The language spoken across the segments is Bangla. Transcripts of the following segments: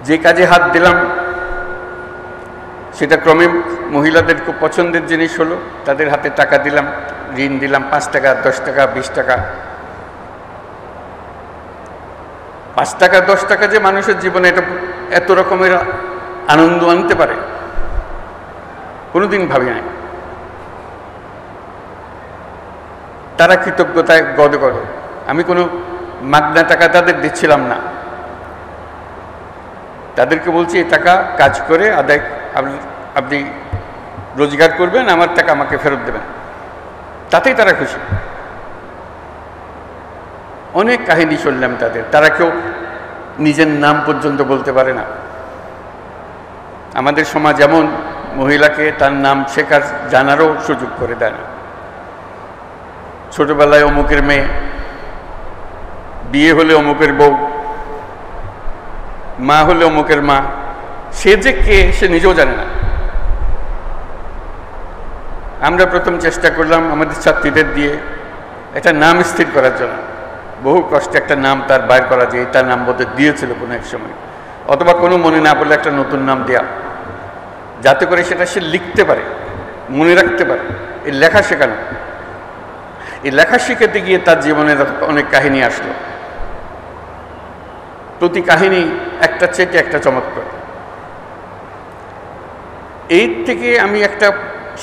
যে কাজে হাত দিলাম সেটা ক্রমে মহিলাদের খুব পছন্দের জিনিস হলো। তাদের হাতে টাকা দিলাম, ঋণ দিলাম, 5 টাকা, 10 টাকা, 20 টাকা। 5 টাকা 10 টাকা যে মানুষের জীবনে এটা এত রকমের আনন্দ আনতে পারে কোনোদিন ভাবি নাই। তারা কৃতজ্ঞতায় গদগদ। আমি কোনো মাগনা টাকা তাদের দিচ্ছিলাম না, তাদেরকে বলছি এই টাকা কাজ করে আদায় আপনি রোজগার করবেন, আমার টাকা আমাকে ফেরত দেবেন, তাতেই তারা খুশি। অনেক কাহিনী শুনলাম তাদের। তারা কেউ নিজের নাম পর্যন্ত বলতে পারে না। আমাদের সমাজ এমন, মহিলাকে তার নাম শেখার জানারও সুযোগ করে দেয় না। ছোটবেলায় অমুকের মেয়ে, বিয়ে হলে অমুকের বউ, মা হলে অমুকের মা, সে যে কে সে নিজেও জানে না। আমরা প্রথম চেষ্টা করলাম আমাদের ছাত্রীদের দিয়ে একটা নাম স্থির করার জন্য। বহু কষ্টে একটা নাম তার বাইর করা, যে তার নাম বোধহয় দিয়েছিল কোনো এক সময়, অথবা কোনো মনে না পড়লে একটা নতুন নাম দেয়া, যাতে করে সেটা সে লিখতে পারে, মনে রাখতে পারে। এই লেখা শেখানো, এই লেখা শিখাতে গিয়ে তার জীবনের অনেক কাহিনী আসলো। প্রতি কাহিনী একটা চেটে একটা চমৎকার। এই থেকে আমি একটা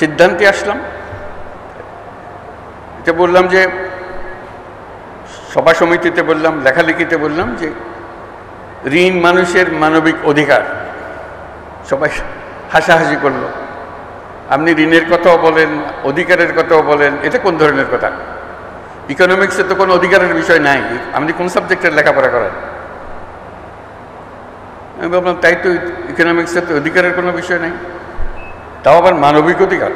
সিদ্ধান্তে আসলাম। এটা বললাম যে সভা সমিতিতে বললাম, লেখালেখিতে বললাম যে ঋণ মানুষের মানবিক অধিকার। সবাই হাসাহাসি করলো। আপনি ঋণের কথাও বলেন, অধিকারের কথাও বলেন, এটা কোন ধরনের কথা? ইকোনমিক্সে তো কোনো অধিকারের বিষয় নাই, আপনি কোন সাবজেক্টের লেখাপড়া করেন? আমি ভাবলাম তাই তো, ইকোনমিক্সে তো অধিকারের কোনো বিষয় নাই, তাও আবার মানবিক অধিকার।